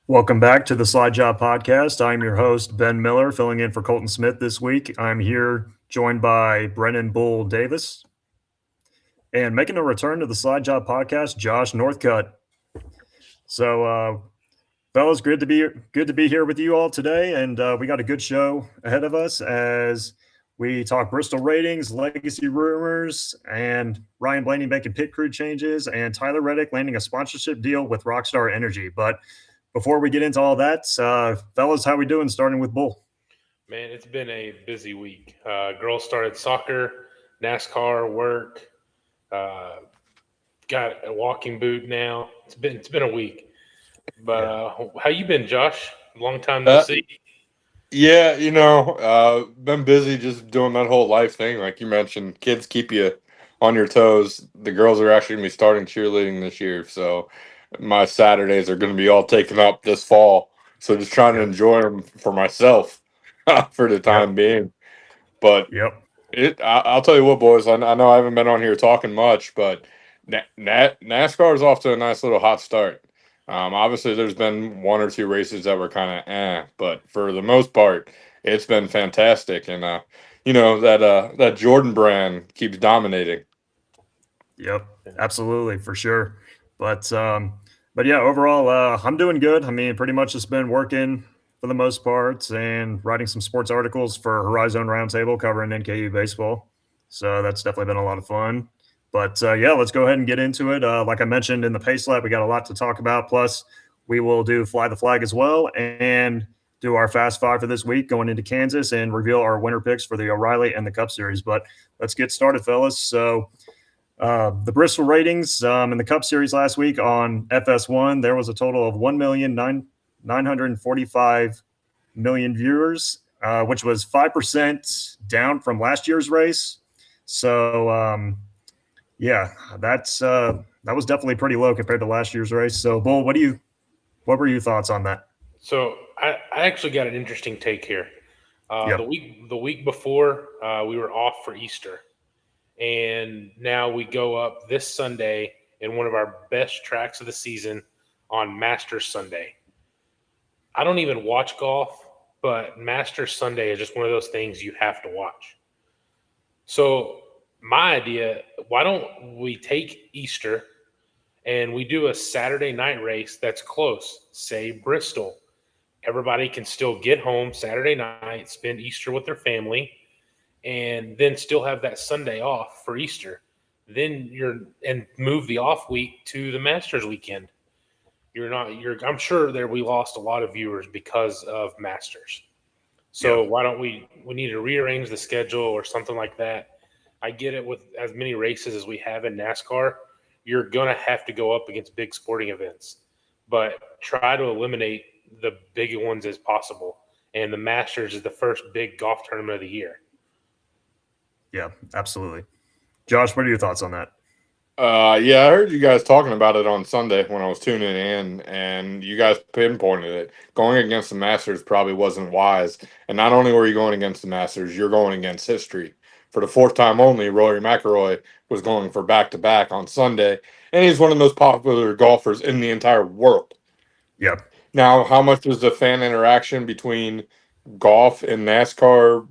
Welcome back to the Slide Job Podcast. I'm your host, Ben Miller, filling in for Colton Smith this week. I'm here joined by Brennan Bull Davis and making a return to the Slide Job Podcast, Josh Northcutt. So, fellas, good to be here with you all today, and we got a good show ahead of us as we talk Bristol ratings, legacy rumors, and Ryan Blaney making pit crew changes, and Tyler Reddick landing a sponsorship deal with Rockstar Energy. But before we get into all that, fellas, how we doing? Starting with Bull. Man, it's been a busy week. Girls started soccer, NASCAR, work. Uh, got a walking boot now. It's been a week. But Yeah. how you been, Josh? Long time no Uh, see. yeah, been busy just doing that whole life thing. Like you mentioned, kids keep you on your toes. The girls are actually going to be starting cheerleading this year. So my Saturdays are going to be all taken up this fall. So just trying to Yep. enjoy them for myself for the Yep. time being. But Yep. I'll tell you what, boys, I know I haven't been on here talking much, but NASCAR is off to a nice little hot start. Obviously, there's been one or two races that were kind of but for the most part, it's been fantastic. And that Jordan brand keeps dominating. Yep. Absolutely, for sure. But yeah, overall, I'm doing good. I mean, pretty much just been working for the most part and writing some sports articles for Horizon Roundtable covering NKU baseball. So that's definitely been a lot of fun. But yeah, let's go ahead and get into it. Like I mentioned in the Pace Lab, we got a lot to talk about. Plus, we will do Fly the Flag as well and do our Fast Five for this week going into Kansas and reveal our winner picks for the O'Reilly and the Cup Series. But let's get started, fellas. So, the Bristol ratings in the Cup Series last week on FS1, there was a total of 1,945,000,000 viewers, which was 5% down from last year's race. So, yeah, that was definitely pretty low compared to last year's race. So, Bull, what were your thoughts on that? So I actually got an interesting take here. The Yep. week before we were off for Easter, and now we go up this Sunday in one of our best tracks of the season on Masters Sunday. I don't even watch golf, but Masters Sunday is just one of those things you have to watch. So, my idea, why don't we take Easter and we do a Saturday night race that's close, say Bristol. Everybody can still get home Saturday night, spend Easter with their family, and then still have that Sunday off for Easter. Then and move the off week to the Masters weekend. I'm sure there we lost a lot of viewers because of Masters. So Yep. why don't we need to rearrange the schedule or something like that? I get it with as many races as we have in NASCAR, you're gonna have to go up against big sporting events, but try to eliminate the big ones as possible. And the Masters is the first big golf tournament of the year. Yeah. Absolutely. Josh, what are your thoughts on that? Yeah, I heard you guys talking about it on Sunday when I was tuning in, and you guys pinpointed it. Going against the Masters probably wasn't wise. And not only were you going against the Masters, you're going against history. For the fourth time only, Rory McIlroy was going for back to back on Sunday, and he's one of the most popular golfers in the entire world. Yep. Now, how much is the fan interaction between golf and NASCAR?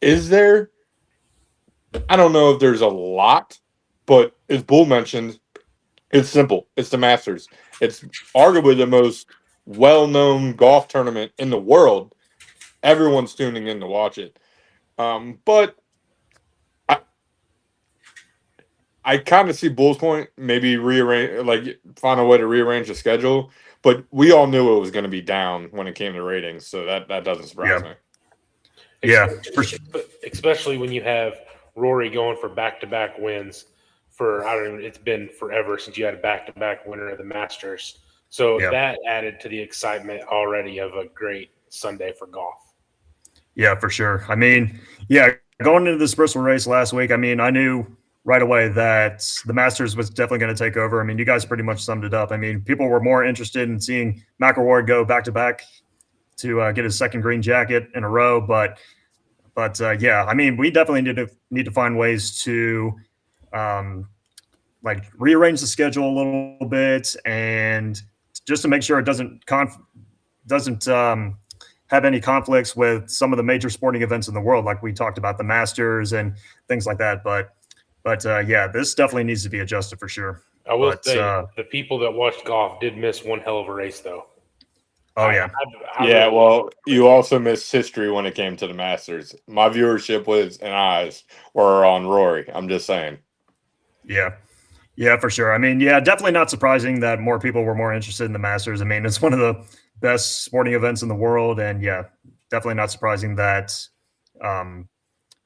Is there? I don't know if there's a lot, but as Bull mentioned, it's simple. It's the Masters. It's arguably the most well-known golf tournament in the world. Everyone's tuning in to watch it. But I, I kind of see Bull's point. Maybe rearrange, like find a way to rearrange the schedule. But we all knew it was going to be down when it came to ratings, so that doesn't surprise Yeah. me. Yeah. For sure. Especially when you have Rory going for back-to-back wins for I don't know, it's been forever since you had a back-to-back winner of the Masters. So Yeah. that added to the excitement already of a great Sunday for golf. Yeah, for sure. I mean, yeah, going into this Bristol race last week, I mean, I knew right away that the Masters was definitely going to take over. I mean, you guys pretty much summed it up. I mean, people were more interested in seeing McIlroy go back to back to get his second green jacket in a row. But yeah, I mean, we definitely need to find ways to um, like rearrange the schedule a little bit and just to make sure it doesn't have any conflicts with some of the major sporting events in the world, like we talked about the Masters and things like that. But yeah, this definitely needs to be adjusted for sure. I will But say the people that watched golf did miss one hell of a race, though. oh yeah, Yeah, well, you also missed history when it came to the Masters. My viewership was and eyes were on Rory. I'm just saying. yeah, for sure. I mean, yeah, definitely not surprising that more people were more interested in the Masters. I mean, it's one of the best sporting events in the world, and yeah, definitely not surprising that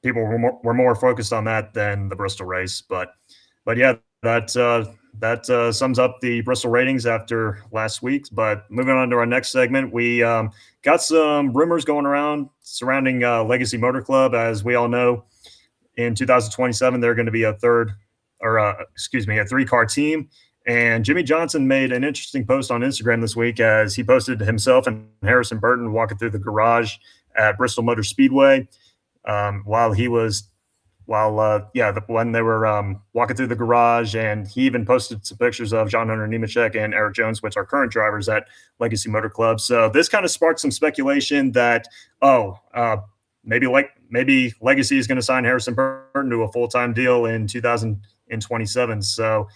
people were more focused on that than the Bristol race. But yeah, that sums up the Bristol ratings after last week. But moving on to our next segment, we got some rumors going around surrounding Legacy Motor Club. As we all know, in 2027, they're going to be a three-car team. And Jimmy Johnson made an interesting post on Instagram this week as he posted himself and Harrison Burton walking through the garage at Bristol Motor Speedway when they were walking through the garage. And he even posted some pictures of John Hunter Nemechek and Eric Jones, which are current drivers at Legacy Motor Club. So this kind of sparked some speculation that, maybe Legacy is going to sign Harrison Burton to a full-time deal in 2027. So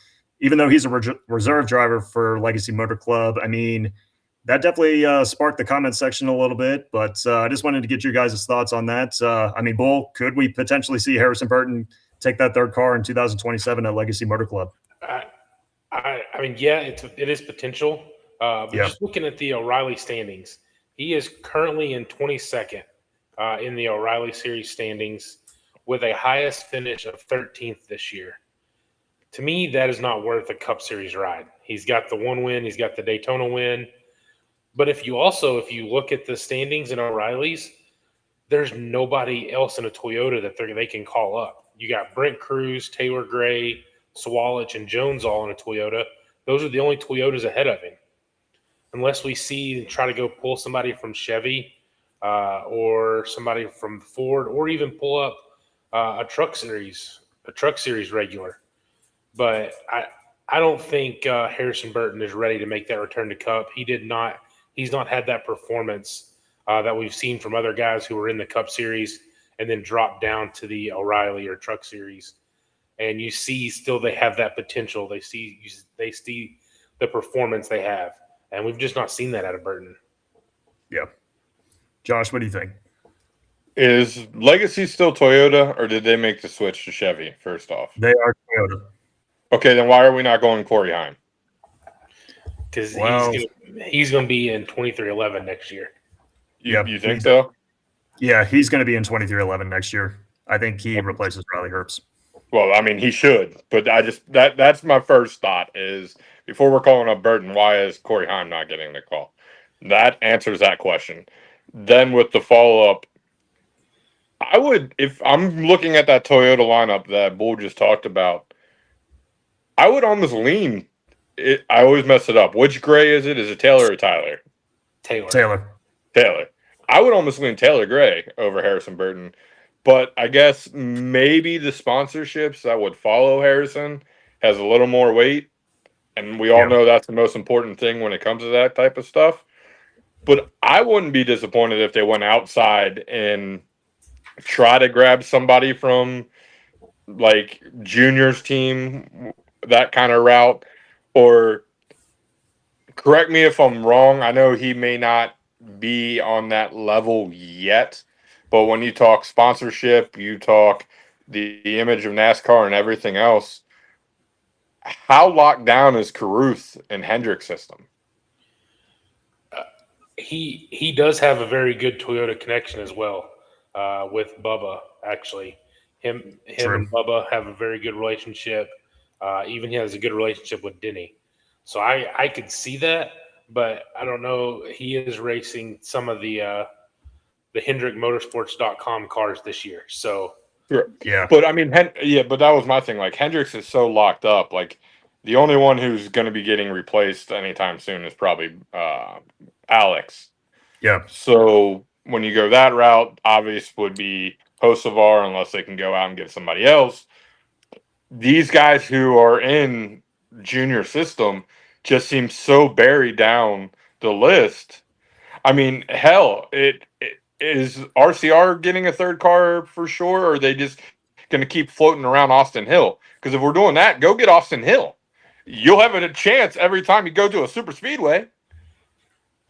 even though he's a reserve driver for Legacy Motor Club, I mean, that definitely sparked the comment section a little bit. But I just wanted to get you guys' thoughts on that. I mean, Bull, could we potentially see Harrison Burton take that third car in 2027 at Legacy Motor Club? I mean, yeah, it is potential. But just looking at the O'Reilly standings, he is currently in 22nd in the O'Reilly Series standings with a highest finish of 13th this year. To me, that is not worth a Cup Series ride. He's got the one win. He's got the Daytona win. But if you look at the standings in O'Reilly's, there's nobody else in a Toyota that they can call up. You got Brent Cruz, Taylor Gray, Swalich, and Jones all in a Toyota. Those are the only Toyotas ahead of him. Unless we see and try to go pull somebody from Chevy or somebody from Ford, or even pull up a truck series regular. But I don't think Harrison Burton is ready to make that return to Cup. He's not had that performance that we've seen from other guys who were in the Cup Series and then dropped down to the O'Reilly or Truck Series. And you see still they have that potential. They see the performance they have. And we've just not seen that out of Burton. Yeah. Josh, what do you think? Is Legacy still Toyota, or did they make the switch to Chevy, first off? They are Toyota. Okay, then why are we not going Corey Heim? Because he's going to be in 2311 next year. You think so? Yeah, he's going to be in 2311 next year. I think he replaces Riley Herbst. Well, I mean, he should, but that's my first thought is, before we're calling up Burton, why is Corey Heim not getting the call? That answers that question. Then with the follow-up, if I'm looking at that Toyota lineup that Bull just talked about, I would almost lean. I always mess it up. Which Gray is it? Is it Taylor or Tyler? Taylor. I would almost lean Taylor Gray over Harrison Burton. But I guess maybe the sponsorships that would follow Harrison has a little more weight. And we all know that's the most important thing when it comes to that type of stuff. But I wouldn't be disappointed if they went outside and try to grab somebody from like Junior's team, that kind of route. Or correct me if I'm wrong. I know he may not be on that level yet. But when you talk sponsorship, you talk the image of NASCAR and everything else, how locked down is Carruth and Hendrick's system? He does have a very good Toyota connection as well with Bubba, actually. Him and Bubba have a very good relationship. Even he has a good relationship with Denny. So I could see that, but I don't know. He is racing some of the HendrickMotorsports.com cars this year. So yeah, but I mean, but that was my thing. Like, Hendricks is so locked up. Like, the only one who's going to be getting replaced anytime soon is probably Alex. Yeah. So when you go that route, obvious would be Hocevar, unless they can go out and get somebody else. These guys who are in Junior system, just seems so buried down the list. I mean, hell, it is RCR getting a third car for sure, or are they just going to keep floating around Austin Hill? Because if we're doing that, go get Austin Hill. You'll have a chance every time you go to a super speedway.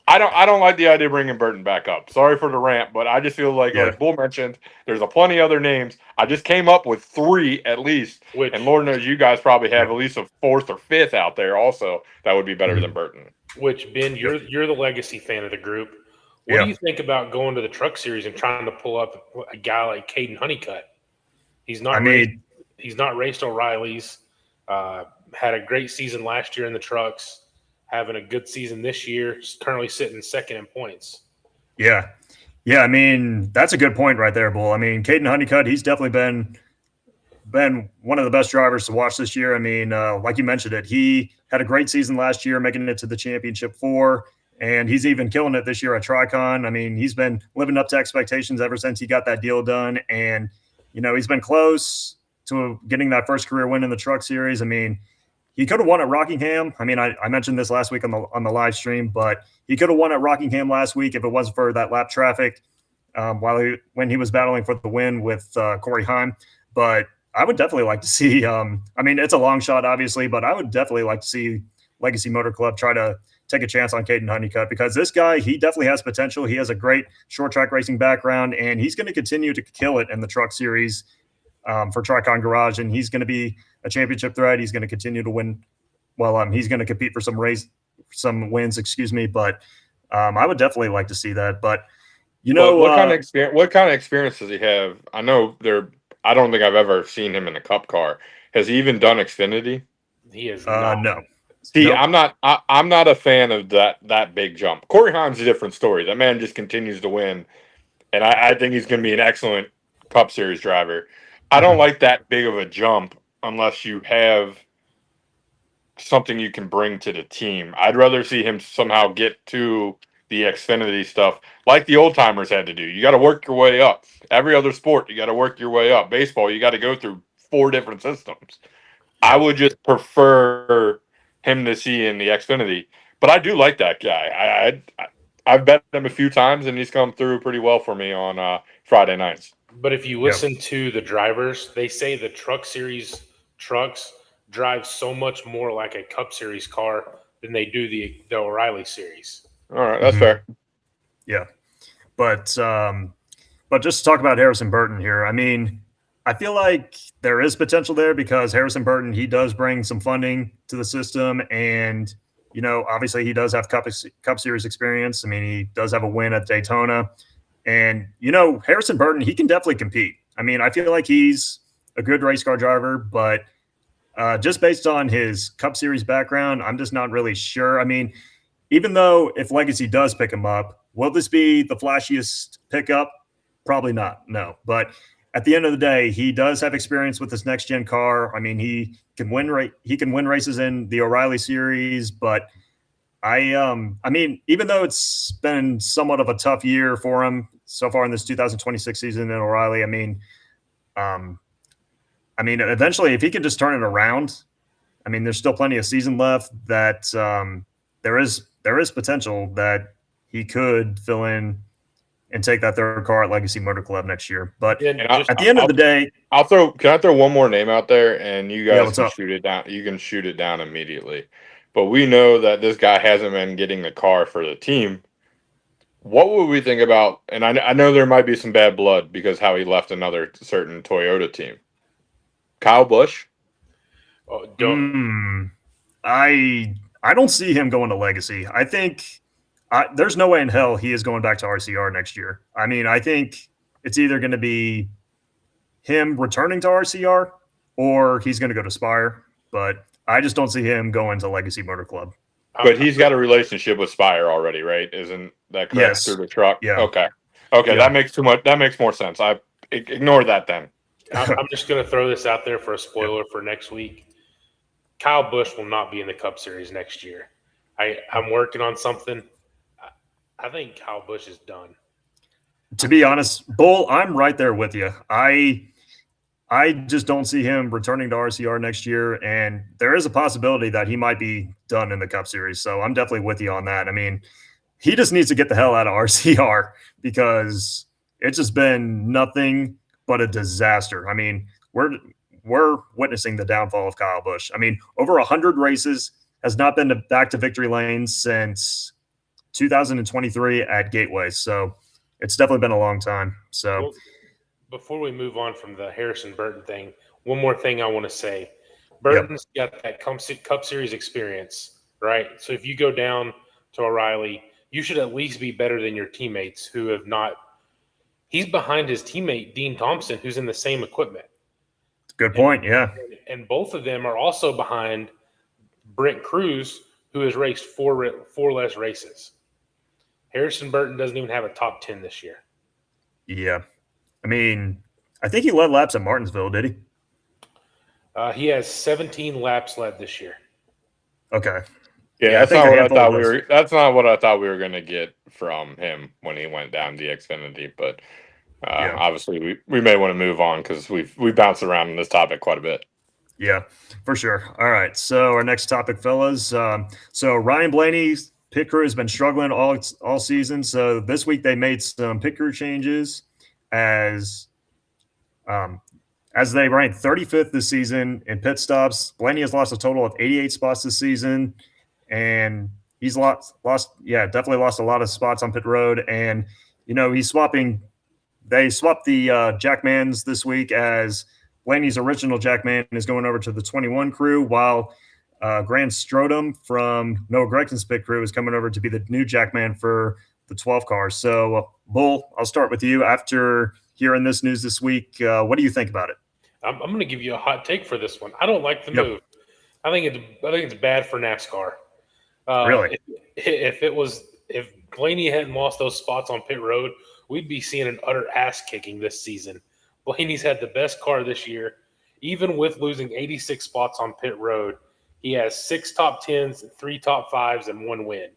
I don't like the idea of bringing Burton back up. Sorry for the rant, but I just feel like Bull mentioned, there's a plenty other names. I just came up with 3 at least, and Lord knows you guys probably have at least a 4th or 5th out there also that would be better than Burton. Which, Ben, you're the legacy fan of the group. What do you think about going to the Truck Series and trying to pull up a guy like Caden Honeycutt? He's not raced O'Reilly's. Had a great season last year in the trucks. Having a good season this year. Currently sitting second in points. Yeah. I mean, that's a good point right there, Bull. I mean, Caden Honeycutt, he's definitely been one of the best drivers to watch this year. I mean, like you mentioned it, he had a great season last year, making it to the Championship 4, and he's even killing it this year at Tricon. I mean, he's been living up to expectations ever since he got that deal done, and he's been close to getting that first career win in the Truck Series. I mean, he could have won at Rockingham. I mean, I mentioned this last week on the live stream, but he could have won at Rockingham last week if it wasn't for that lap traffic when he was battling for the win with Corey Heim. But I would definitely like to see. I mean, it's a long shot, obviously, but I would definitely like to see Legacy Motor Club try to take a chance on Caden Honeycutt, because this guy, he definitely has potential. He has a great short track racing background, and he's going to continue to kill it in the Truck Series for Tricon Garage, and he's going to be a championship threat. He's going to continue to win. Well, he's going to compete for some wins, but I would definitely like to see that. But what kind of experience does he have? I know I don't think I've ever seen him in a Cup car. Has he even done Xfinity? He has not. No. See, nope. I'm not a fan of that big jump. Corey Haim's a different story. That man just continues to win, and I think he's going to be an excellent Cup Series driver. I don't like that big of a jump unless you have something you can bring to the team. I'd rather see him somehow get to the Xfinity stuff like the old timers had to do. You got to work your way up. Every other sport, you got to work your way up. Baseball, you got to go through 4 different systems. I would just prefer him to see in the Xfinity, but I do like that guy. I've bet him a few times, and he's come through pretty well for me on Friday nights. But if you listen to the drivers, they say the Truck Series trucks drive so much more like a Cup Series car than they do the O'Reilly Series. All right, that's fair. Yeah, but just to talk about Harrison Burton here, I mean, I feel like there is potential there because Harrison Burton, he does bring some funding to the system, and obviously he does have Cup Series experience. I mean, he does have a win at Daytona. And, Harrison Burton, he can definitely compete. I mean, I feel like he's a good race car driver, but just based on his Cup Series background, I'm just not really sure. I mean, even though if Legacy does pick him up, will this be the flashiest pickup? Probably not, no. But at the end of the day, he does have experience with this next-gen car. I mean, he can win races in the O'Reilly Series, but I mean, even though it's been somewhat of a tough year for him so far in this 2026 season in O'Reilly, I mean, eventually, if he could just turn it around, I mean, there's still plenty of season left. That there is potential that he could fill in and take that third car at Legacy Motor Club next year. But at the end of the day, can I throw one more name out there, and you guys can shoot it down. You can shoot it down immediately. But we know that this guy hasn't been getting the car for the team. What would we think about, and I know there might be some bad blood because how he left another certain Toyota team. Kyle Busch? Oh, I don't see him going to Legacy. I think there's no way in hell he is going back to RCR next year. I mean, I think it's either going to be him returning to RCR or he's going to go to Spire. But I just don't see him going to Legacy Motor Club. But he's got a relationship with Spire already, right? Isn't that correct? Yes. Through the truck? Yeah. Okay. Yeah. That makes too much. That makes more sense. I ignore that then. I'm just going to throw this out there for a spoiler for next week. Kyle Busch will not be in the Cup Series next year. I'm working on something. I think Kyle Busch is done. To be honest, Bull, I'm right there with you. I I just don't see him returning to RCR next year, and there is a possibility that he might be done in the Cup Series. So I'm definitely with you on that. I mean, he just needs to get the hell out of RCR because it's just been nothing but a disaster. I mean, we're witnessing the downfall of Kyle Busch. I mean, over 100 races, has not been back to victory lane since 2023 at Gateway. So it's definitely been a long time. So. Well, before we move on from the Harrison Burton thing, one more thing I want to say. Burton's got that Cup Series experience, right? So if you go down to O'Reilly, you should at least be better than your teammates who have not. He's behind his teammate, Dean Thompson, who's in the same equipment. Good point, yeah. And both of them are also behind Brent Cruz, who has raced four less races. Harrison Burton doesn't even have a top 10 this year. Yeah. I mean, I think he led laps at Martinsville, did he? He has 17 laps led this year. Okay. Yeah, that's not what I thought we were. That's not what I thought we were going to get from him when he went down the Xfinity. But obviously, we may want to move on because we bounced around on this topic quite a bit. Yeah, for sure. All right. So our next topic, fellas. So Ryan Blaney's pit crew has been struggling all season. So this week they made some pit crew changes as they ranked 35th this season in pit stops. Blaney has lost a total of 88 spots this season, and he's definitely lost a lot of spots on pit road. And they swapped the Jackmans this week as Blaney's original Jackman is going over to the 21 crew, while Grant Strodham from Noah Gregson's pit crew is coming over to be the new Jackman for the 12 cars. So, Bull, I'll start with you. After hearing this news this week, what do you think about it? I'm going to give you a hot take for this one. I don't like the move. I think it's bad for NASCAR. Really? If Blaney hadn't lost those spots on pit road, we'd be seeing an utter ass kicking this season. Blaney's had the best car this year, even with losing 86 spots on pit road. He has 6 top 10s, 3 top 5s, and 1 win.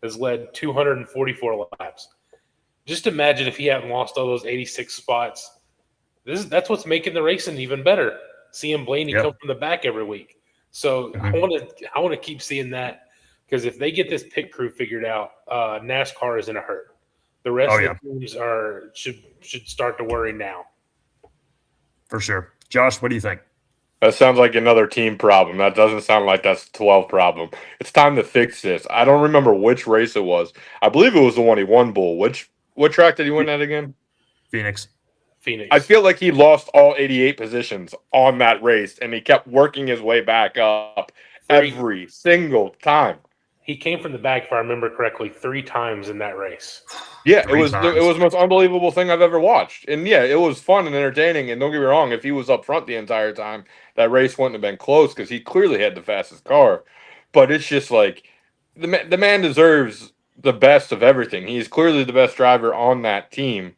Has led 244 laps. Just imagine if he hadn't lost all those 86 spots. That's what's making the racing even better. Seeing Blaney come from the back every week. So I want to keep seeing that, because if they get this pit crew figured out, NASCAR is in a hurt. The rest of the teams should start to worry now. For sure. Josh, what do you think? That sounds like another team problem. That doesn't sound like that's a 12 problem. It's time to fix this. I don't remember which race it was. I believe it was the one he won, Bull. What track did he win at again? Phoenix. I feel like he lost all 88 positions on that race, and he kept working his way back up every single time. He came from the back, if I remember correctly, 3 times in that race. Yeah, it was the most unbelievable thing I've ever watched. And yeah, it was fun and entertaining. And don't get me wrong, if he was up front the entire time, that race wouldn't have been close because he clearly had the fastest car. But it's just like the man deserves the best of everything. He is clearly the best driver on that team,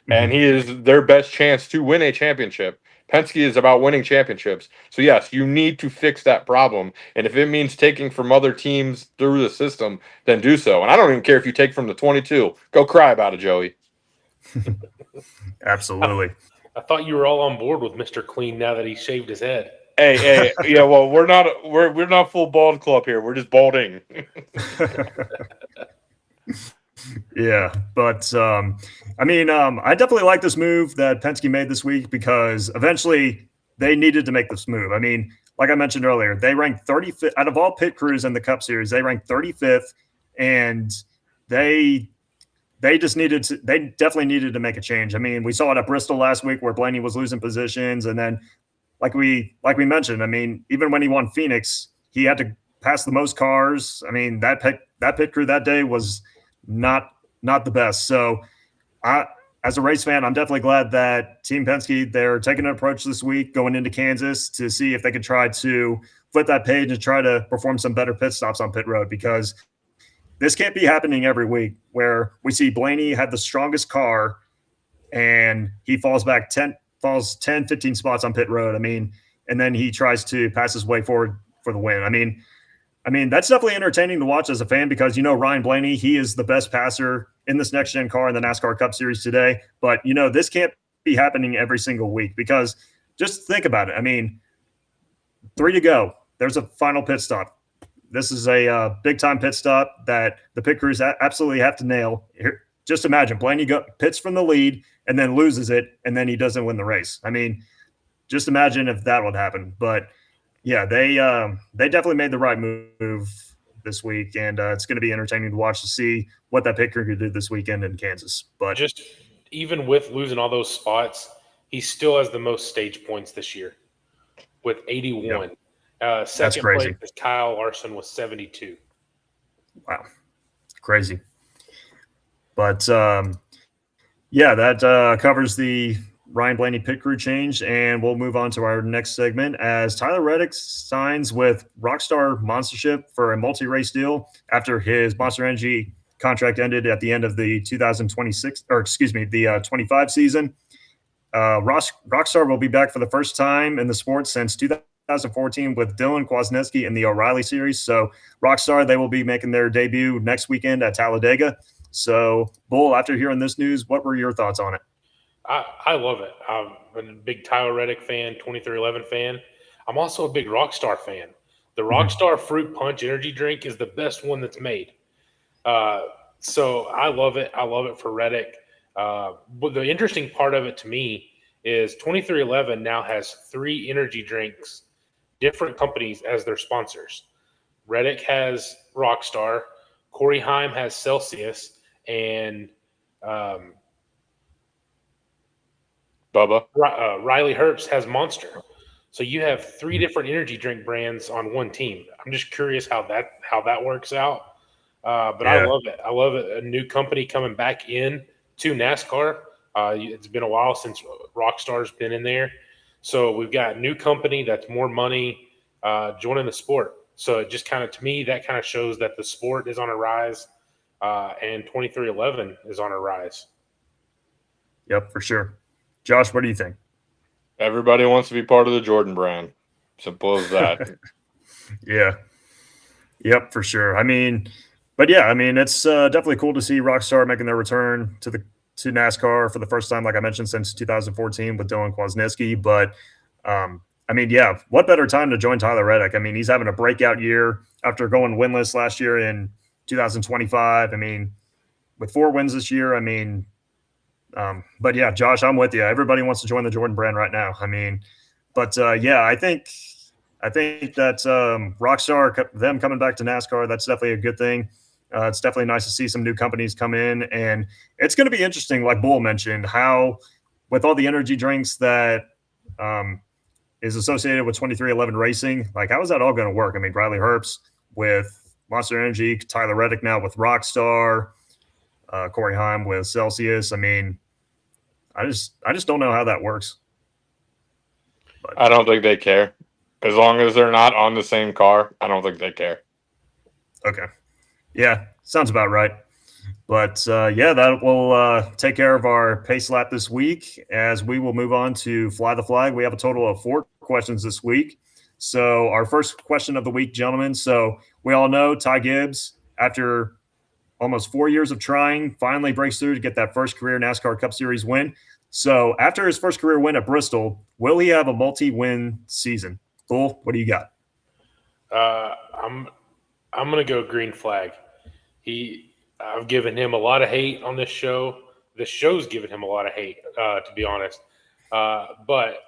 and he is their best chance to win a championship. Penske is about winning championships. So, yes, you need to fix that problem. And if it means taking from other teams through the system, then do so. And I don't even care if you take from the 22. Go cry about it, Joey. Absolutely. I thought you were all on board with Mr. Clean now that he shaved his head. Hey, yeah, well, we're not full bald club here. We're just balding. Yeah, but I definitely like this move that Penske made this week because eventually they needed to make this move. I mean, like I mentioned earlier, they ranked 35th out of all pit crews in the Cup Series. They ranked 35th, and they definitely needed to make a change. I mean, we saw it at Bristol last week where Blaney was losing positions, and then like we mentioned, I mean, even when he won Phoenix, he had to pass the most cars. I mean, that pit crew that day was not the best. So as a race fan, I'm definitely glad that Team Penske, they're taking an approach this week going into Kansas to see if they could try to flip that page and try to perform some better pit stops on pit road, because this can't be happening every week where we see Blaney had the strongest car and he falls 10, 15 spots on pit road. I mean, and then he tries to pass his way forward for the win. I mean, that's definitely entertaining to watch as a fan because, Ryan Blaney, he is the best passer in this next-gen car in the NASCAR Cup Series today. But, this can't be happening every single week because just think about it. I mean, 3 to go. There's a final pit stop. This is a big time pit stop that the pit crews absolutely have to nail. Here, just imagine Blaney pits from the lead and then loses it, and then he doesn't win the race. I mean, just imagine if that would happen. But yeah, they definitely made the right move this week, and it's going to be entertaining to watch to see what that pit crew could do this weekend in Kansas. But Just even with losing all those spots, he still has the most stage points this year with 81. Second crazy. place is Kyle Larson with 72. wow, crazy. But yeah, that covers the Ryan Blaney pit crew change, and we'll move on to our next segment as Tyler Reddick signs with Rockstar Monstership for a multi-race deal after his Monster Energy contract ended at the end of the 2026, or excuse me, the 25 season. Rockstar will be back for the first time in the sport since 2014 with Dylan Kwasniewski in the O'Reilly Series. So Rockstar, they will be making their debut next weekend at Talladega. So, Bull, after hearing this news, what were your thoughts on it? I love it. I'm a big Tyler Reddick fan, 2311 fan. I'm also a big Rockstar fan. The Rockstar Fruit Punch energy drink is the best one that's made. So I love it. I love it for Reddick. But the interesting part of it to me is 2311 now has 3 energy drinks, different companies as their sponsors. Reddick has Rockstar, Corey Heim has Celsius, and Bubba. Riley Herbst has Monster. So you have 3 different energy drink brands on one team. I'm just curious how that works out. But Yeah. I love it. I love it. A new company coming back in to NASCAR. It's been a while since Rockstar's been in there. So we've got a new company that's more money joining the sport. So it just kind of, to me, that kind of shows that the sport is on a rise and 2311 is on a rise. Yep, for sure. Josh, what do you think? Everybody wants to be part of the Jordan brand. Simple as that. Yeah. Yep, for sure. I mean, but yeah, I mean, it's definitely cool to see Rockstar making their return to NASCAR for the first time, like I mentioned, since 2014 with Dylan Kwasniewski. But I mean, yeah, what better time to join Tyler Reddick? I mean, he's having a breakout year after going winless last year in 2025. I mean, with 4 wins this year, I mean, but yeah, Josh, I'm with you. Everybody wants to join the Jordan brand right now. I mean, but yeah, I think that Rockstar, them coming back to NASCAR, that's definitely a good thing. It's definitely nice to see some new companies come in, and it's going to be interesting, like Bull mentioned, how with all the energy drinks that is associated with 2311 Racing, like how is that all going to work? I mean, Riley Herbst with Monster Energy, Tyler Reddick now with Rockstar, Corey Heim with Celsius. I mean, I just don't know how that works. But I don't think they care. As long as they're not on the same car, I don't think they care. okay. Yeah, sounds about right. But yeah, that will take care of our pace lap this week as we will move on to Fly the Flag. We have a total of 4 questions this week. So our first question of the week, gentlemen. So we all know Ty Gibbs, after almost 4 years of trying, finally breaks through to get that first career NASCAR Cup Series win. So after his first career win at Bristol, will he have a multi-win season? Bull, what do you got? I'm gonna go green flag. I've given him a lot of hate on this show. The show's given him a lot of hate, to be honest. But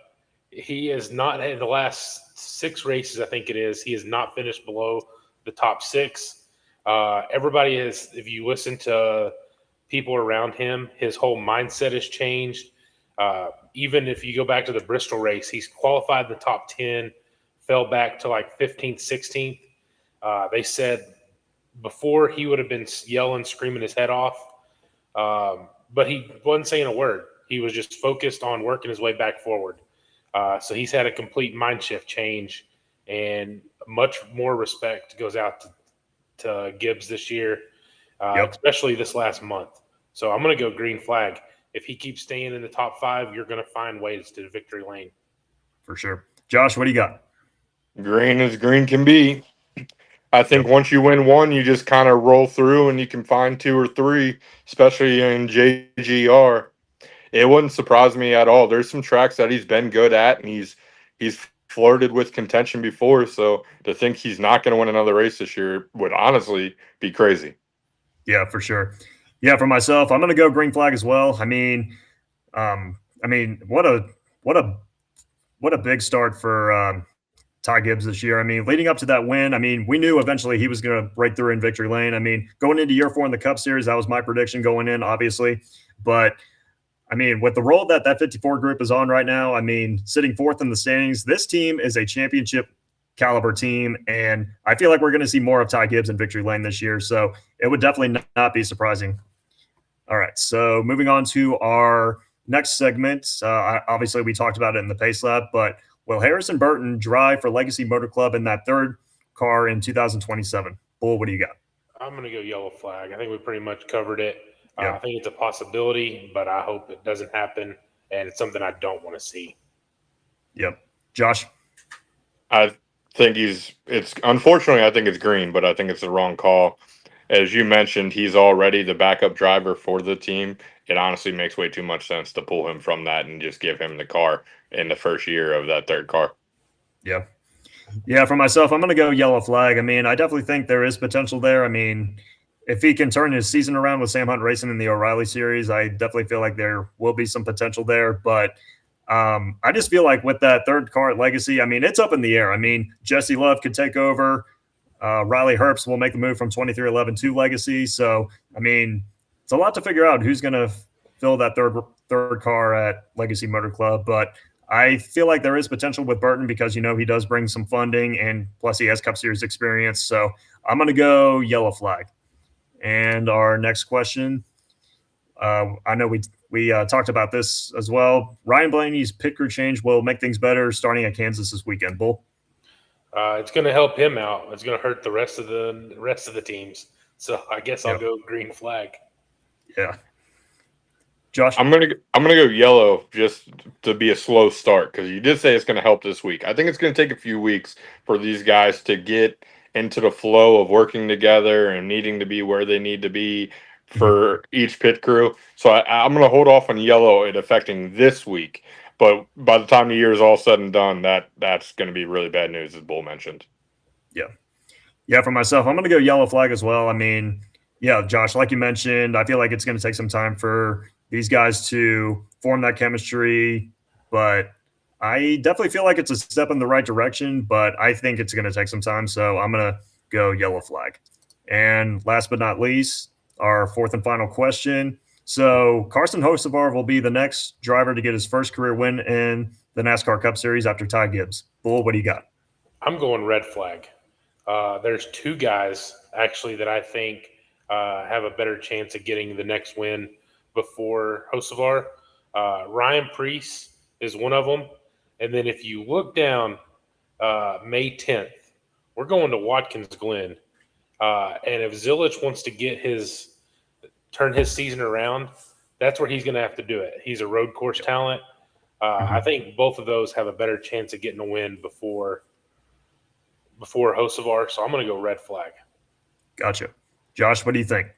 he has not in the last 6 races, I think it is. He has not finished below the top 6. Everybody is. If you listen to people around him, his whole mindset has changed. Even if you go back to the Bristol race, he's qualified in the top 10, fell back to like 15th, 16th. They said before he would have been yelling, screaming his head off, but he wasn't saying a word. He was just focused on working his way back forward. So he's had a complete mind shift change, and much more respect goes out to Gibbs this year, especially this last month. So I'm going to go green flag. If he keeps staying in the top 5, you're going to find ways to the victory lane. For sure. Josh, what do you got? Green as green can be. I think once you win one, you just kind of roll through and you can find 2 or 3, especially in JGR. it wouldn't surprise me at all. There's some tracks that he's been good at, and he's flirted with contention before. So to think he's not going to win another race this year would honestly be crazy. Yeah, for sure. Yeah, for myself, I'm going to go green flag as well. What a big start for Ty Gibbs this year. I mean, leading up to that win, I mean, we knew eventually he was going to break through in victory lane. I mean, going into year 4 in the Cup Series, that was my prediction going in, obviously. But I mean, with the role that 54 group is on right now, I mean, sitting 4th in the standings, this team is a championship caliber team, and I feel like we're going to see more of Ty Gibbs in victory lane this year. So it would definitely not be surprising. All right, so moving on to our next segment. Obviously, we talked about it in the Pace Lab, but will Harrison Burton drive for Legacy Motor Club in that 3rd car in 2027? Bull, what do you got? I'm going to go yellow flag. I think we pretty much covered it. Yeah. I think it's a possibility, but I hope it doesn't happen, and it's something I don't want to see. Yep. Josh? I think unfortunately, I think it's green, but I think it's the wrong call. As you mentioned, he's already the backup driver for the team. It honestly makes way too much sense to pull him from that and just give him the car in the first year of that 3rd car. Yeah. Yeah, for myself, I'm going to go yellow flag. I mean, I definitely think there is potential there. I mean, if he can turn his season around with Sam Hunt Racing in the O'Reilly Series, I definitely feel like there will be some potential there. But I just feel like with that 3rd car at Legacy, I mean, it's up in the air. I mean, Jesse Love could take over. Riley Herbst will make the move from 2311 to Legacy. So, I mean, it's a lot to figure out who's going to fill that third car at Legacy Motor Club. But I feel like there is potential with Burton because, you know, he does bring some funding and plus he has Cup Series experience. So I'm going to go yellow flag. And our next question, I know we talked about this as well. Ryan Blaney's pit crew change will make things better starting at Kansas this weekend. Bull? It's going to help him out. It's going to hurt the rest of the teams. So I guess I'll go green flag. Yeah. Josh? I'm gonna go yellow just to be a slow start because you did say it's going to help this week. I think it's going to take a few weeks for these guys to get into the flow of working together and needing to be where they need to be for each pit crew. So I'm going to hold off on yellow it affecting this week. But by the time the year is all said and done, that's going to be really bad news, as Bull mentioned. Yeah. Yeah, for myself, I'm going to go yellow flag as well. I mean, yeah, Josh, like you mentioned, I feel like it's going to take some time for these guys to form that chemistry. But I definitely feel like it's a step in the right direction, but I think it's going to take some time. So I'm going to go yellow flag. And last but not least, our 4th and final question. So Carson Hocevar will be the next driver to get his first career win in the NASCAR Cup Series after Ty Gibbs. Bull, what do you got? I'm going red flag. There's 2 guys actually that I think have a better chance of getting the next win before Hocevar. Ryan Preece is one of them. And then if you look down May 10th, we're going to Watkins Glen. And if Zilich wants to turn his season around, that's where he's going to have to do it. He's a road course talent. I think both of those have a better chance of getting a win before Hocevar. So I'm going to go red flag. Gotcha. Josh, what do you think?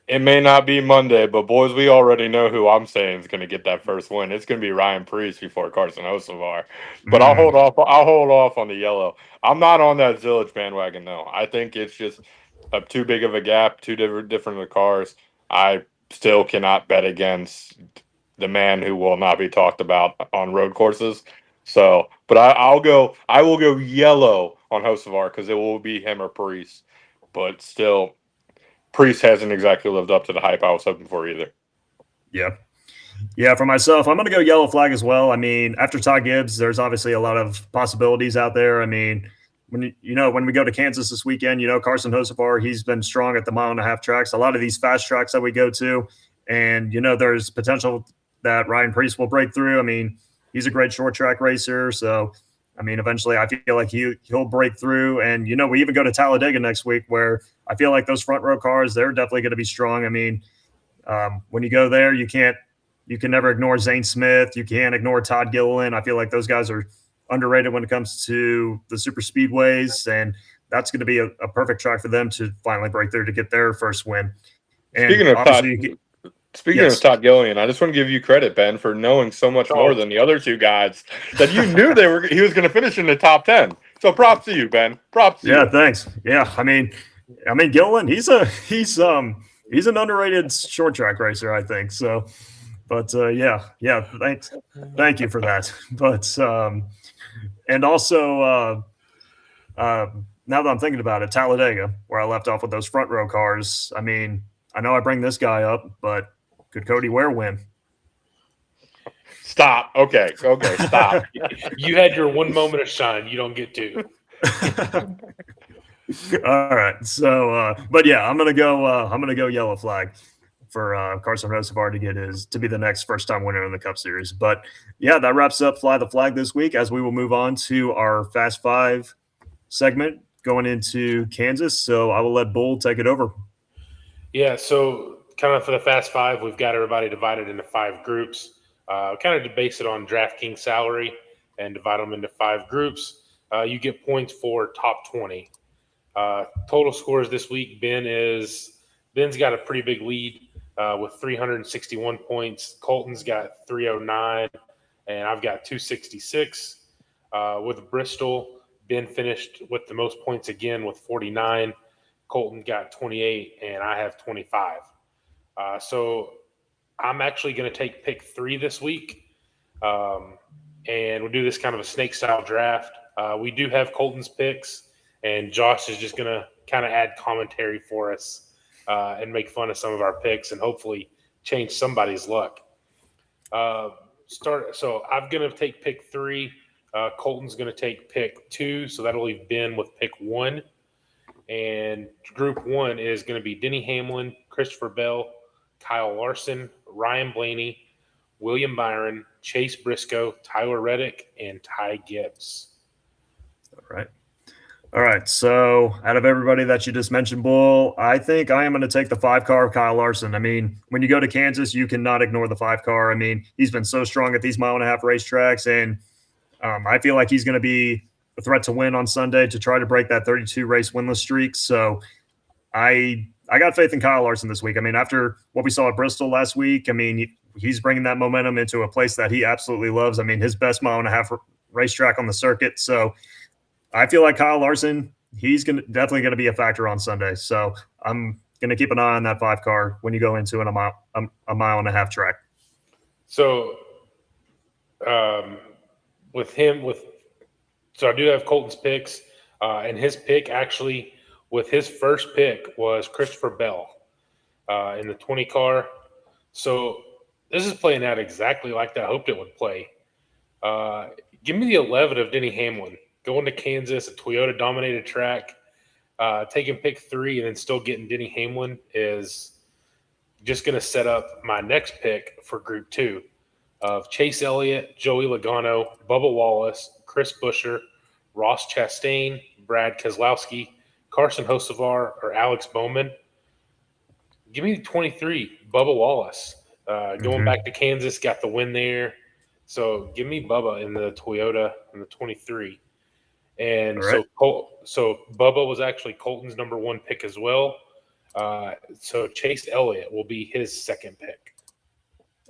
It may not be Monday, but boys, we already know who I'm saying is going to get that first win. It's going to be Ryan Preece before Carson Hocevar. But I'll hold off on the yellow. I'm not on that Zilich bandwagon though. I think it's just too big of a gap, too different cars. I still cannot bet against the man who will not be talked about on road courses. So, but I will go yellow on Hocevar because it will be him or Preece. But still, Preece hasn't exactly lived up to the hype I was hoping for either. Yeah. Yeah, for myself, I'm going to go yellow flag as well. I mean, after Ty Gibbs, there's obviously a lot of possibilities out there. I mean, when we go to Kansas this weekend, Carson Hocevar, he's been strong at the 1.5 mile tracks. A lot of these fast tracks that we go to, and there's potential that Ryan Preece will break through. I mean, he's a great short track racer, so I mean, eventually, I feel like he'll break through. And we even go to Talladega next week, where I feel like those front row cars, they're definitely going to be strong. I mean, when you go there, you can never ignore Zane Smith. You can't ignore Todd Gilliland. I feel like those guys are underrated when it comes to the super speedways, and that's going to be a perfect track for them to finally break through to get their first win. And Speaking Yes. of Todd Gillian, I just want to give you credit, Ben, for knowing so much more than the other two guys that you knew he was going to finish in the top 10. So props to you, Ben. Props to Yeah, you. thanks. Yeah, I mean, Gillen, he's an underrated short track racer, I think. So, but yeah, thank you for that. But and also now that I'm thinking about it, Talladega, where I left off with those front row cars. I mean, I know I bring this guy up, but could Cody Ware win? Stop. Okay, stop. You had your one moment of shine. You don't get to. All right. So, but yeah, I'm gonna go yellow flag for Carson Hocevar to be the next first time winner in the Cup Series. But yeah, that wraps up Fly the Flag this week. As we will move on to our Fast Five segment going into Kansas. So I will let Bull take it over. Yeah. So kind of for the Fast Five, we've got everybody divided into 5 groups. Kind of base it on DraftKings salary and divide them into 5 groups. You get points for top 20. Total scores this week, Ben's got a pretty big lead with 361 points. Colton's got 309, and I've got 266. With Bristol, Ben finished with the most points again with 49. Colton got 28, and I have 25. So I'm actually going to take pick 3 this week, and we'll do this kind of a snake style draft. We do have Colton's picks, and Josh is just going to kind of add commentary for us and make fun of some of our picks and hopefully change somebody's luck. So I'm going to take pick 3. Colton's going to take pick 2, so that'll leave Ben with pick 1. And group 1 is going to be Denny Hamlin, Christopher Bell, Kyle Larson, Ryan Blaney, William Byron, Chase Briscoe, Tyler Reddick, and Ty Gibbs. All right. So out of everybody that you just mentioned, Bull, I think I am going to take the 5 car of Kyle Larson. I mean, when you go to Kansas, you cannot ignore the 5 car. I mean, he's been so strong at these 1.5 mile racetracks, and I feel like he's going to be a threat to win on Sunday to try to break that 32 race winless streak. So I got faith in Kyle Larson this week. I mean, after what we saw at Bristol last week, I mean, he's bringing that momentum into a place that he absolutely loves. I mean, his best 1.5 mile racetrack on the circuit. So I feel like Kyle Larson, he's definitely going to be a factor on Sunday. So I'm going to keep an eye on that 5 car when you go into a 1.5 mile track. So so I do have Colton's picks, and his pick actually with his first pick was Christopher Bell in the 20 car. So this is playing out exactly like I hoped it would play. Give me the 11 of Denny Hamlin. Going to Kansas, a Toyota-dominated track, taking pick 3 and then still getting Denny Hamlin is just going to set up my next pick for Group 2 of Chase Elliott, Joey Logano, Bubba Wallace, Chris Buescher, Ross Chastain, Brad Keselowski, Carson Hocevar, or Alex Bowman. Give me 23, Bubba Wallace. Going back to Kansas, got the win there. So give me Bubba in the Toyota in the 23. And right. so Bubba was actually Colton's number 1 pick as well. So Chase Elliott will be his second pick.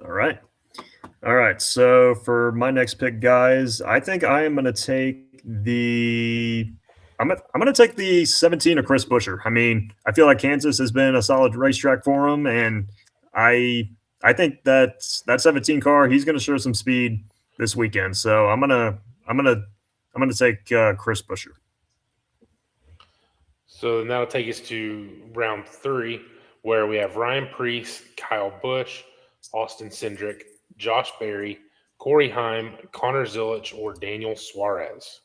All right. So for my next pick, guys, I think I am going to take I'm going to take the 17 of Chris Buescher. I mean, I feel like Kansas has been a solid racetrack for him, and I think that 17 car, he's going to show some speed this weekend. So I'm going to take Chris Buescher. So that'll take us to round 3, where we have Ryan Preece, Kyle Busch, Austin Cindric, Josh Berry, Corey Heim, Connor Zilich, or Daniel Suarez.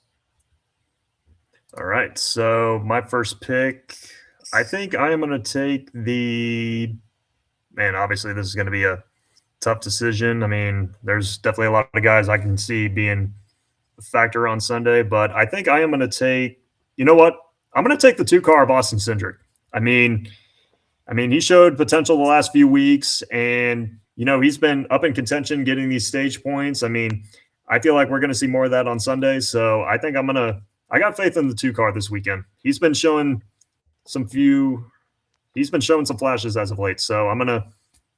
All right. So my first pick, I think I am going to take obviously this is going to be a tough decision. I mean, there's definitely a lot of guys I can see being a factor on Sunday, but I think I am going to take, you know what? I'm going to take the 2 car of Austin Cindric. I mean, he showed potential the last few weeks, and, you know, he's been up in contention getting these stage points. I mean, I feel like we're going to see more of that on Sunday. So I think I got faith in the 2 car this weekend. He's been showing some flashes as of late. So I'm going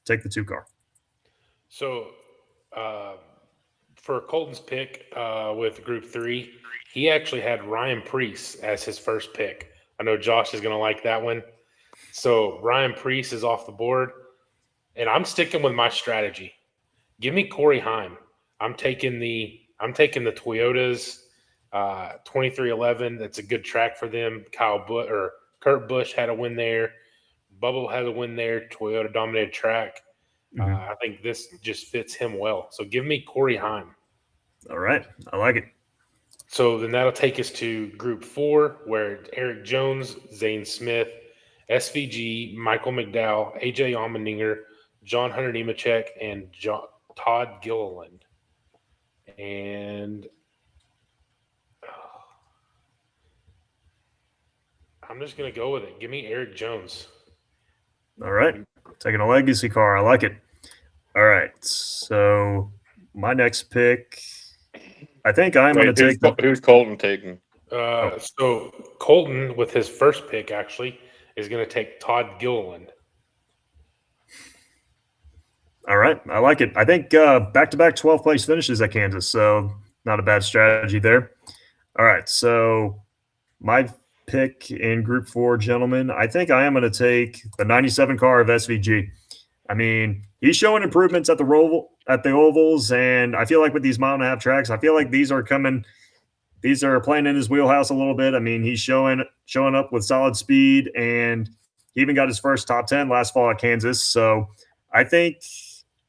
take the 2 car. So, for Colton's pick with Group 3, he actually had Ryan Preece as his first pick. I know Josh is going to like that one. So, Ryan Preece is off the board, and I'm sticking with my strategy. Give me Corey Heim. I'm taking the Toyotas 2311. That's a good track for them. Kurt Busch had a win there. Bubba had a win there. Toyota dominated track. I think this just fits him well. So give me Corey Heim. All right. I like it. So then that'll take us to Group 4, where Eric Jones, Zane Smith, SVG, Michael McDowell, AJ Allmendinger, John Hunter Nemechek, and Todd Gilliland. And I'm just going to go with it. Give me Eric Jones. All right. Taking a legacy car. I like it. All right. So my next pick, I think I'm going to take. Who's Colton taking? So Colton, with his first pick, actually, is going to take Todd Gilliland. All right. I like it. I think back-to-back 12th place finishes at Kansas, so not a bad strategy there. All right. So my pick in Group 4, gentlemen, I think I am going to take the 97 car of SVG. I mean, he's showing improvements at the ovals, and I feel like with these mile-and-a-half tracks, I feel like these are playing in his wheelhouse a little bit. I mean, he's showing up with solid speed, and he even got his first top 10 last fall at Kansas. So I think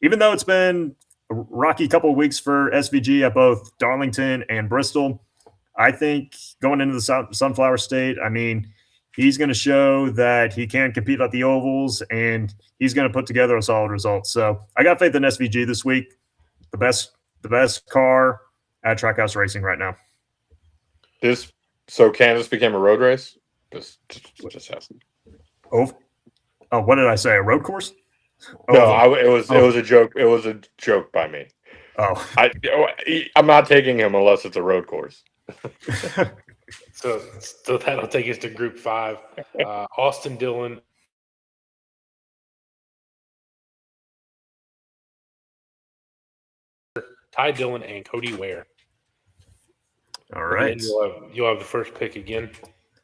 even though it's been a rocky couple of weeks for SVG at both Darlington and Bristol, I think going into the Sunflower State, I mean, he's going to show that he can compete at the ovals, and he's going to put together a solid result. So I got faith in SVG this week. The best car at Trackhouse Racing right now. So Kansas became a road race? Just asking. Oh, what did I say? A road course? No, it was a joke. It was a joke by me. Oh, I'm not taking him unless it's a road course. So that'll take us to Group 5. Austin Dillon, Ty Dillon, and Cody Ware. All right. You'll have the first pick again.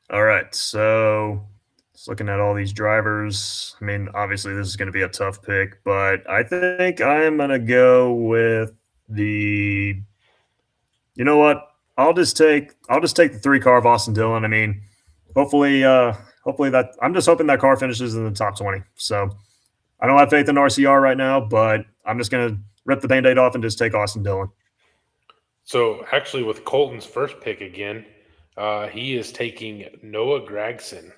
All right. So just looking at all these drivers, I mean, obviously this is going to be a tough pick, but I think I'm going to go with the. You know what? I'll just take the 3 car of Austin Dillon. I mean, hopefully that I'm just hoping that car finishes in the top 20. So I don't have faith in RCR right now, but I'm just gonna rip the Band-Aid off and just take Austin Dillon. So actually, with Colton's first pick again, he is taking Noah Gragson.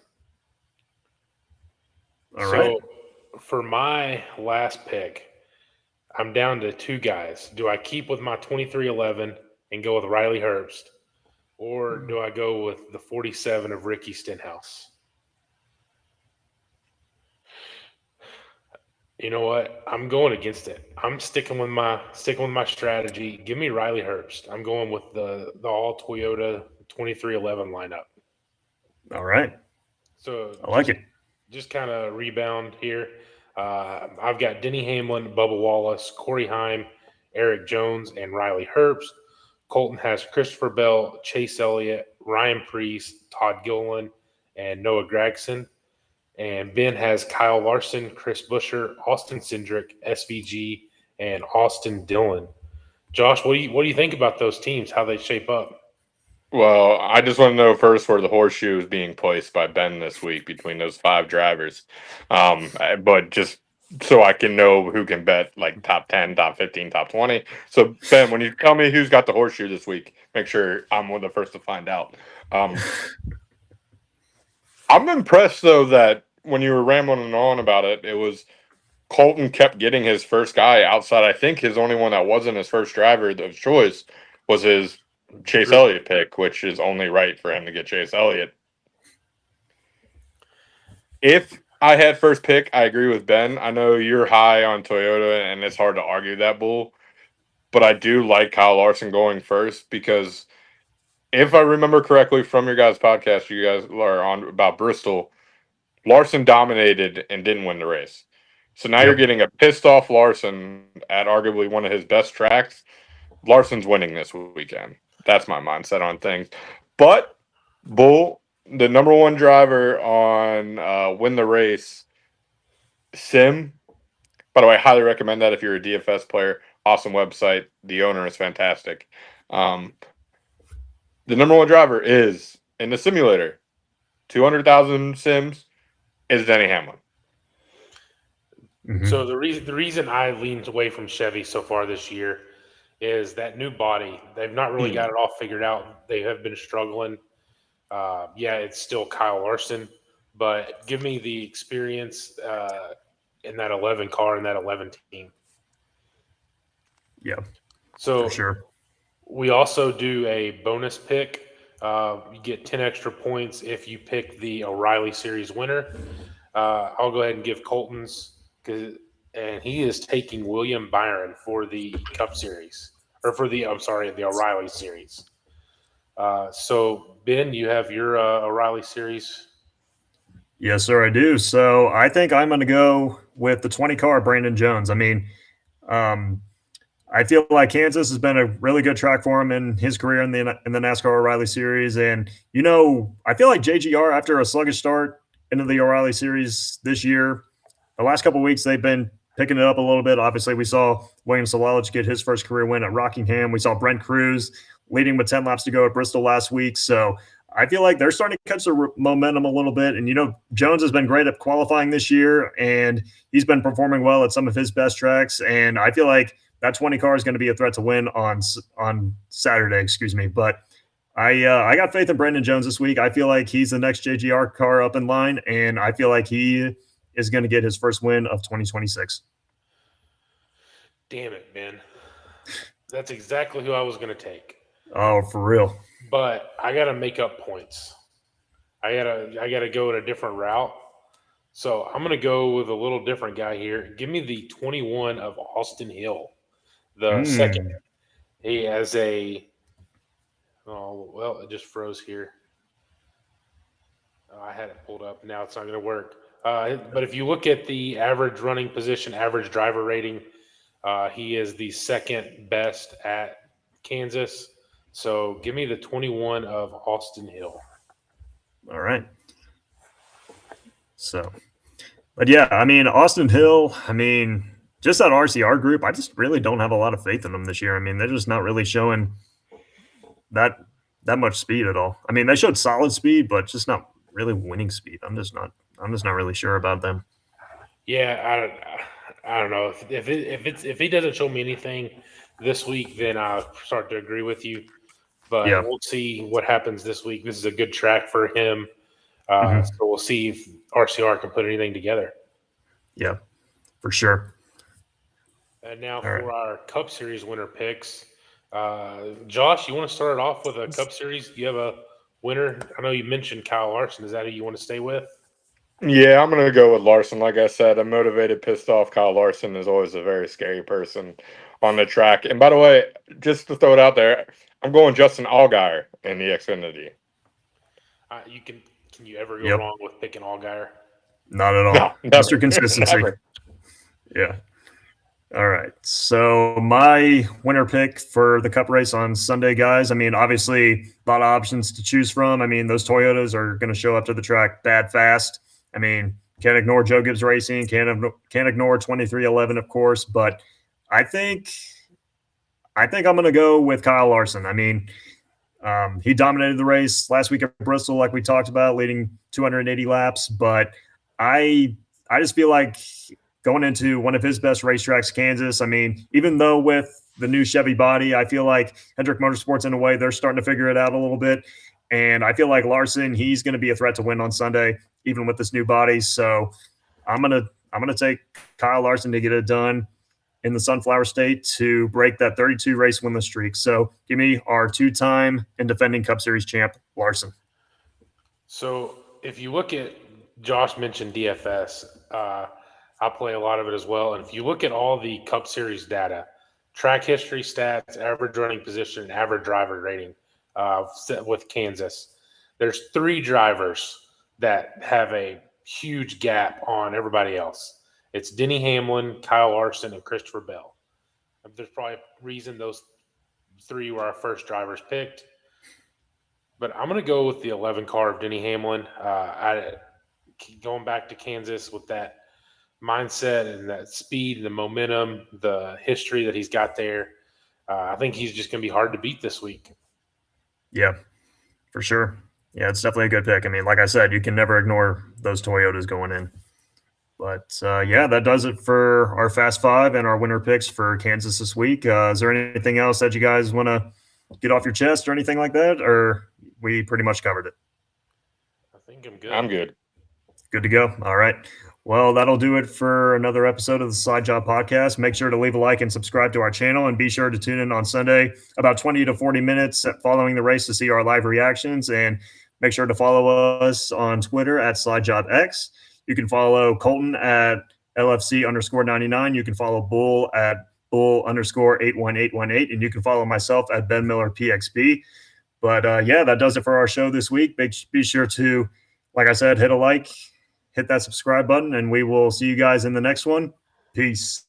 All right. So for my last pick, I'm down to 2 guys. Do I keep with my 2311 and go with Riley Herbst, or do I go with the 47 of Ricky Stenhouse? You know what? I'm going against it. I'm sticking with my strategy. Give me Riley Herbst. I'm going with the all Toyota 2311 lineup. All right. So I like it. Just kind of rebound here. I've got Denny Hamlin, Bubba Wallace, Corey Heim, Eric Jones, and Riley Herbst. Colton has Christopher Bell, Chase Elliott, Ryan Preece, Todd Gilliland, and Noah Gragson. And Ben has Kyle Larson, Chris Buescher, Austin Cindric, SVG, and Austin Dillon. Josh, what do you think about those teams, how they shape up? Well, I just want to know first where the horseshoe is being placed by Ben this week between those 5 drivers. But just so I can know who can bet like top 10, top 15, top 20. So, Ben, when you tell me who's got the horseshoe this week, make sure I'm one of the first to find out. I'm impressed, though, that when you were rambling on about it, it was Colton kept getting his first guy outside. I think his only one that wasn't his first driver of choice was his Chase Elliott pick, which is only right for him to get Chase Elliott. If I had first pick, I agree with Ben. I know you're high on Toyota, and it's hard to argue that bull. But I do like Kyle Larson going first because if I remember correctly from your guys' podcast, you guys are on about Bristol, Larson dominated and didn't win the race. So now Yep. you're getting a pissed off Larson at arguably one of his best tracks. Larson's winning this weekend. That's my mindset on things. But Bull, the number one driver on Win the Race Sim. By the way, I highly recommend that if you're a DFS player. Awesome website. The owner is fantastic. The number one driver is in the simulator. 200,000 sims is Denny Hamlin. Mhm. So the reason I leaned away from Chevy so far this year is that new body. They've not really got it all figured out. They have been struggling. Yeah, it's still Kyle Larson, but give me the experience in that 11 car and that 11 team. Yeah, So for sure. we also do a bonus pick. You get 10 extra points if you pick the O'Reilly Series winner. I'll go ahead and give Colton's, and he is taking William Byron for the Cup Series, or for the O'Reilly Series. So Ben, you have your O'Reilly Series. Yes, sir, I do. So I think I'm going to go with the 20 car Brandon Jones. I mean, um, I feel like Kansas has been a really good track for him in his career in the NASCAR O'Reilly Series, and I feel like JGR after a sluggish start into the O'Reilly Series this year, the last couple of weeks they've been picking it up a little bit. Obviously, we saw William Sawalich get his first career win at Rockingham. We saw Brent Cruz leading with 10 laps to go at Bristol last week. So I feel like they're starting to catch their momentum a little bit. And, Jones has been great at qualifying this year, and he's been performing well at some of his best tracks. And I feel like that 20 car is going to be a threat to win on Saturday, excuse me. But I got faith in Brandon Jones this week. I feel like he's the next JGR car up in line, and I feel like he is going to get his first win of 2026. Damn it, Ben. That's exactly who I was going to take. Oh, for real. But I got to make up points. I gotta go at a different route. So I'm gonna go with a little different guy here. Give me the 21 of Austin Hill, the second. He has it just froze here. I had it pulled up. Now it's not gonna work. But if you look at the average running position, average driver rating, he is the second best at Kansas. So give me the 21 of Austin Hill. All right. So, but yeah, I mean, Austin Hill, just that RCR group, I just really don't have a lot of faith in them this year. I mean, they're just not really showing that much speed at all. I mean, they showed solid speed, but just not really winning speed. I'm just not really sure about them. Yeah, I don't know if he doesn't show me anything this week, then I'll start to agree with you. But Yeah. we'll see what happens this week. This is a good track for him, Mhm. so we'll see if RCR can put anything together. Yeah, for sure. And now All for right. our Cup Series winner picks, Josh, you want to start it off with a Cup Series? Do you have a winner? I know you mentioned Kyle Larson. Is that who you want to stay with? Yeah, I'm going to go with Larson. Like I said, a motivated, pissed off Kyle Larson is always a very scary person on the track. And by the way, just to throw it out there, I'm going Justin Allgaier in the Xfinity. Can you ever go wrong with picking Allgaier? Not at all. No, never. Mr. Consistency. Never. Yeah. All right. So my winner pick for the Cup race on Sunday, guys. I mean, obviously, a lot of options to choose from. I mean, those Toyotas are going to show up to the track bad fast. I mean, can't ignore Joe Gibbs Racing. Can't ignore 2311, of course. But I think I'm going to go with Kyle Larson. I mean, he dominated the race last week at Bristol, like we talked about, leading 280 laps. But I just feel like going into one of his best racetracks, Kansas. I mean, even though with the new Chevy body, I feel like Hendrick Motorsports, in a way, they're starting to figure it out a little bit. And I feel like Larson, he's going to be a threat to win on Sunday, even with this new body. So I'm gonna take Kyle Larson to get it done in the Sunflower State to break that 32 race winless streak. So give me our two-time and defending Cup Series champ, Larson. So if you look at, Josh mentioned DFS. I play a lot of it as well. And if you look at all the Cup Series data, track history stats, average running position, average driver rating with Kansas, there's 3 drivers that have a huge gap on everybody else. It's Denny Hamlin, Kyle Larson, and Christopher Bell. There's probably a reason those 3 were our first drivers picked. But I'm going to go with the 11 car of Denny Hamlin. Going back to Kansas with that mindset and that speed and the momentum, the history that he's got there, I think he's just going to be hard to beat this week. Yeah, for sure. Yeah, it's definitely a good pick. I mean, like I said, you can never ignore those Toyotas going in. But yeah, that does it for our Fast Five and our winner picks for Kansas this week. Is there anything else that you guys want to get off your chest or anything like that? Or we pretty much covered it? I think I'm good. I'm good. Good to go. All right. Well, that'll do it for another episode of the Side Job Podcast. Make sure to leave a like and subscribe to our channel, and be sure to tune in on Sunday about 20 to 40 minutes following the race to see our live reactions. And make sure to follow us on Twitter at SlideJobX. You can follow Colton at LFC_99. You can follow Bull at Bull_81818. And you can follow myself at Ben Miller PXB. But yeah, that does it for our show this week. Be sure to, like I said, hit a like, hit that subscribe button, and we will see you guys in the next one. Peace.